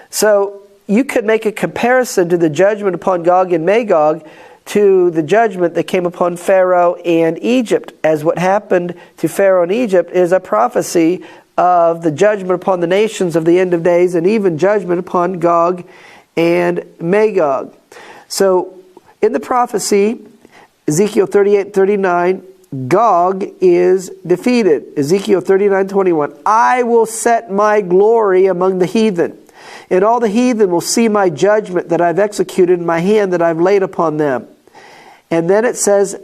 So you could make a comparison to the judgment upon Gog and Magog to the judgment that came upon Pharaoh and Egypt, as what happened to Pharaoh and Egypt is a prophecy of the judgment upon the nations of the end of days, and even judgment upon Gog and Magog. So in the prophecy, Ezekiel 38:39, Gog is defeated. Ezekiel 39:21, I will set my glory among the heathen, and all the heathen will see my judgment that I've executed in my hand that I've laid upon them. And then it says,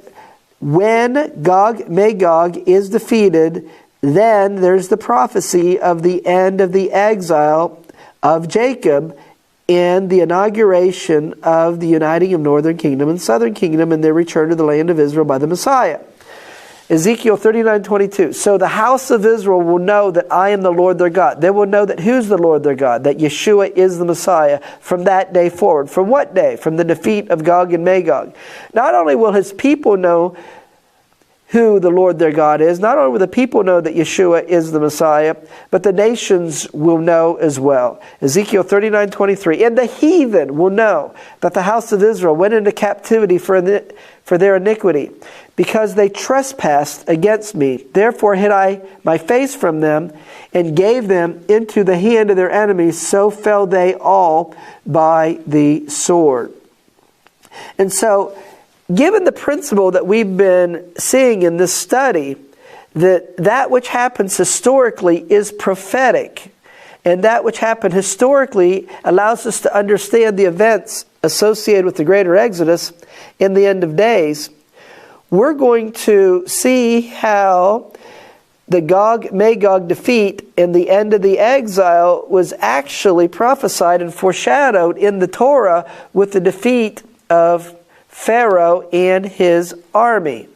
when Gog Magog is defeated, then there's the prophecy of the end of the exile of Jacob and the inauguration of the uniting of northern kingdom and southern kingdom and their return to the land of Israel by the Messiah. Ezekiel 39:22. So the house of Israel will know that I am the Lord their God. They will know that who's the Lord their God? That Yeshua is the Messiah from that day forward. From what day? From the defeat of Gog and Magog. Not only will his people know who the Lord their God is, not only will the people know that Yeshua is the Messiah, but the nations will know as well. Ezekiel 39:23. And the heathen will know that the house of Israel went into captivity for their iniquity, because they trespassed against me. Therefore hid I my face from them, and gave them into the hand of their enemies. So fell they all by the sword. And so, given the principle that we've been seeing in this study, that which happens historically is prophetic, and that which happened historically allows us to understand the events associated with the greater Exodus in the end of days, we're going to see how the Gog-Magog defeat and the end of the exile was actually prophesied and foreshadowed in the Torah with the defeat of Pharaoh and his army.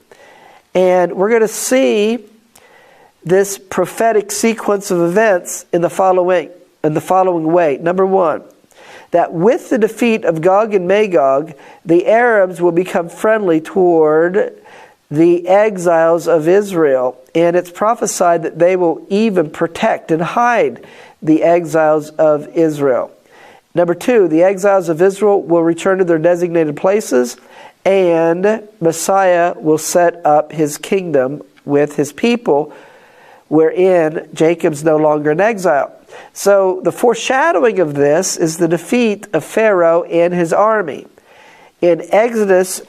And we're going to see this prophetic sequence of events in the following way. Number one, that with the defeat of Gog and Magog, the Arabs will become friendly toward the exiles of Israel, and it's prophesied that they will even protect and hide the exiles of Israel. Number two, the exiles of Israel will return to their designated places, and Messiah will set up his kingdom with his people, wherein Jacob's no longer in exile. So the foreshadowing of this is the defeat of Pharaoh and his army. In Exodus,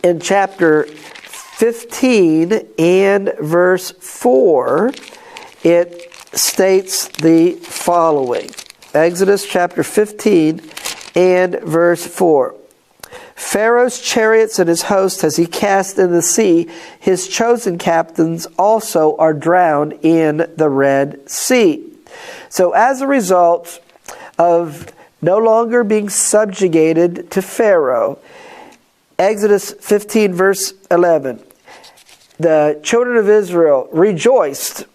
in chapter 15 and verse 4, it states the following. Exodus chapter 15 and verse 4. Pharaoh's chariots and his host has he cast in the sea. His chosen captains also are drowned in the Red Sea. So as a result of no longer being subjugated to Pharaoh, Exodus 15 verse 11, the children of Israel rejoiced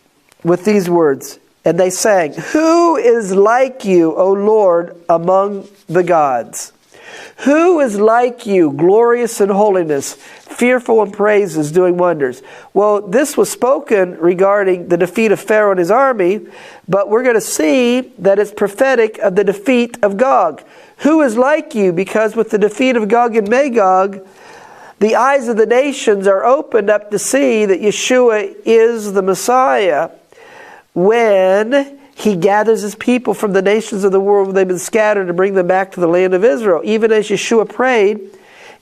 with these words, and they sang, "Who is like you, O Lord, among the gods? Who is like you, glorious in holiness, fearful in praises, doing wonders?" Well, this was spoken regarding the defeat of Pharaoh and his army, but we're going to see that it's prophetic of the defeat of Gog. Who is like you? Because with the defeat of Gog and Magog, the eyes of the nations are opened up to see that Yeshua is the Messiah when he gathers his people from the nations of the world where they've been scattered to bring them back to the land of Israel. Even as Yeshua prayed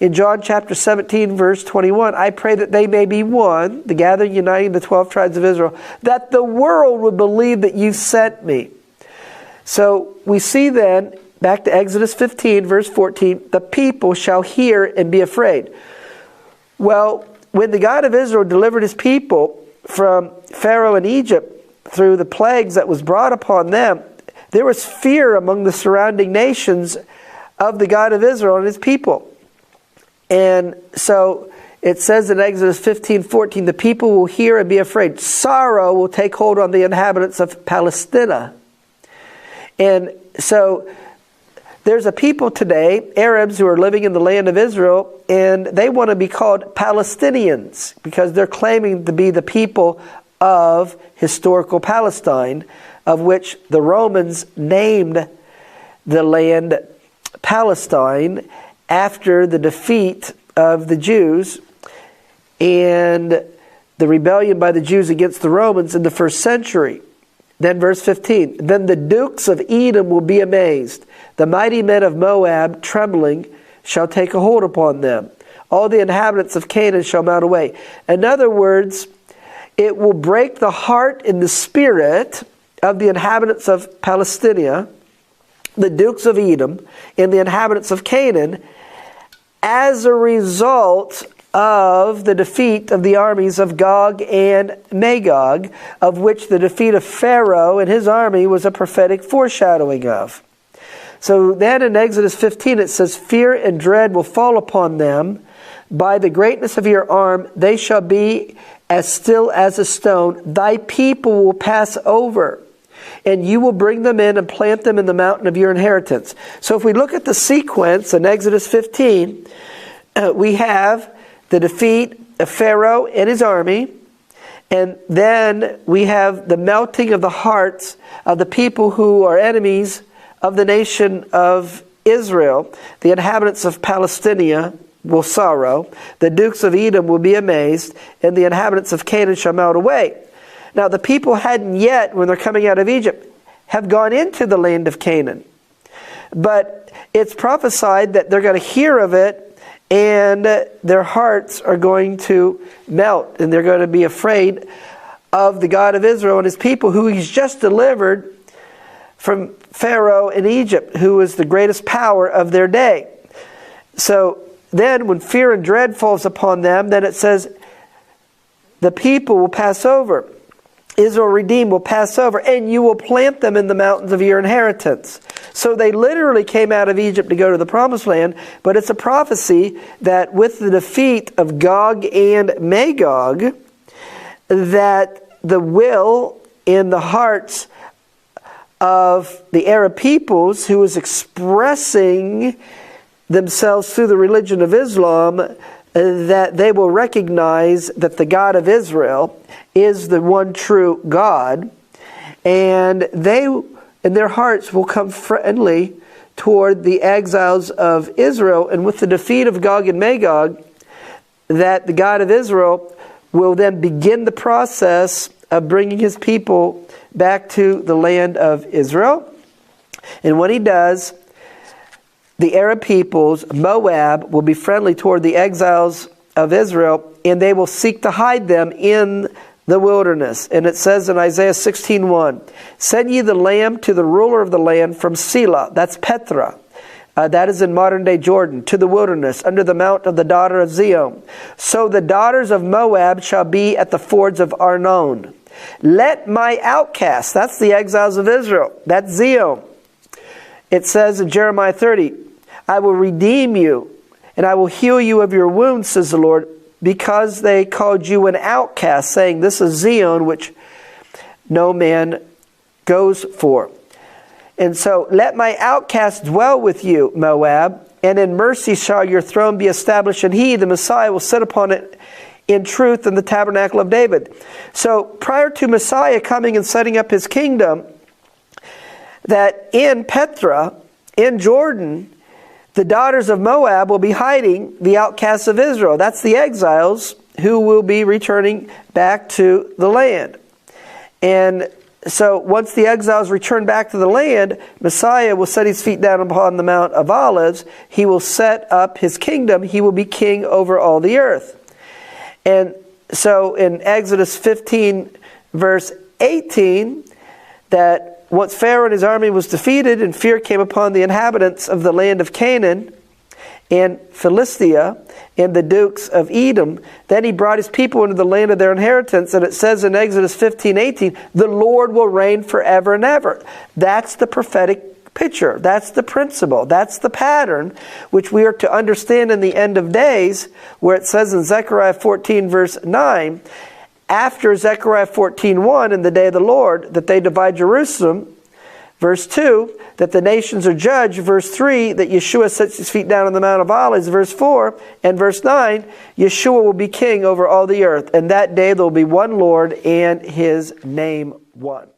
in John chapter 17 verse 21, I pray that they may be one, the gathering uniting the 12 tribes of Israel, that the world would believe that you sent me. So we see then, back to Exodus 15 verse 14, the people shall hear and be afraid. Well, when the God of Israel delivered his people from Pharaoh and Egypt through the plagues that was brought upon them, there was fear among the surrounding nations of the God of Israel and his people. And so it says in Exodus 15:14, the people will hear and be afraid. Sorrow will take hold on the inhabitants of Palestina. And so there's a people today, Arabs, who are living in the land of Israel, and they want to be called Palestinians because they're claiming to be the people of historical Palestine, of which the Romans named the land Palestine after the defeat of the Jews and the rebellion by the Jews against the Romans in the first century. Then verse 15, then the dukes of Edom will be amazed. The mighty men of Moab, trembling, shall take a hold upon them. All the inhabitants of Canaan shall mount away. In other words, it will break the heart and the spirit of the inhabitants of Palestina, the dukes of Edom, and the inhabitants of Canaan, as a result of the defeat of the armies of Gog and Magog, of which the defeat of Pharaoh and his army was a prophetic foreshadowing of. So then in Exodus 15 it says, fear and dread will fall upon them. By the greatness of your arm they shall be as still as a stone. Thy people will pass over, and you will bring them in and plant them in the mountain of your inheritance. So if we look at the sequence in Exodus 15, we have the defeat of Pharaoh and his army, and then we have the melting of the hearts of the people who are enemies of the nation of Israel. The inhabitants of Palestina will sorrow, the dukes of Edom will be amazed, and the inhabitants of Canaan shall melt away. Now the people hadn't yet, when they're coming out of Egypt, have gone into the land of Canaan. But it's prophesied that they're going to hear of it, and their hearts are going to melt, and they're going to be afraid of the God of Israel and his people, who he's just delivered from Pharaoh in Egypt, who was the greatest power of their day. So then when fear and dread falls upon them, then it says the people will pass over. Israel redeemed will pass over, and you will plant them in the mountains of your inheritance. So they literally came out of Egypt to go to the promised land, but it's a prophecy that with the defeat of Gog and Magog, that the will in the hearts of the Arab peoples, who was expressing themselves through the religion of Islam, that they will recognize that the God of Israel is the one true God, and they in their hearts will come friendly toward the exiles of Israel. And with the defeat of Gog and Magog, that the God of Israel will then begin the process of bringing his people back to the land of Israel. And when he does, the Arab peoples, Moab, will be friendly toward the exiles of Israel, and they will seek to hide them in the wilderness. And it says in Isaiah 16:1, send ye the lamb to the ruler of the land from Selah, that's Petra, that is in modern day Jordan, to the wilderness, under the mount of the daughter of Zion. So the daughters of Moab shall be at the fords of Arnon. Let my outcasts, that's the exiles of Israel, that's Zion. It says in Jeremiah 30, I will redeem you, and I will heal you of your wounds, says the Lord, because they called you an outcast, saying, this is Zion, which no man goes for. And so, let my outcast dwell with you, Moab, and in mercy shall your throne be established, and he, the Messiah, will sit upon it in truth in the tabernacle of David. So, prior to Messiah coming and setting up his kingdom, that in Petra, in Jordan, the daughters of Moab will be hiding the outcasts of Israel. That's the exiles who will be returning back to the land. And so once the exiles return back to the land, Messiah will set his feet down upon the Mount of Olives. He will set up his kingdom. He will be king over all the earth. And so in Exodus 15, verse 18, that once Pharaoh and his army was defeated and fear came upon the inhabitants of the land of Canaan and Philistia and the dukes of Edom, then he brought his people into the land of their inheritance. And it says in Exodus 15:18, the Lord will reign forever and ever. That's the prophetic picture. That's the principle. That's the pattern which we are to understand in the end of days, where it says in Zechariah 14 verse 9, after Zechariah 14:1, in the day of the Lord, that they divide Jerusalem. Verse 2, that the nations are judged. Verse 3, that Yeshua sets his feet down on the Mount of Olives. Verse 4, and verse 9, Yeshua will be king over all the earth. And that day there will be one Lord and his name one.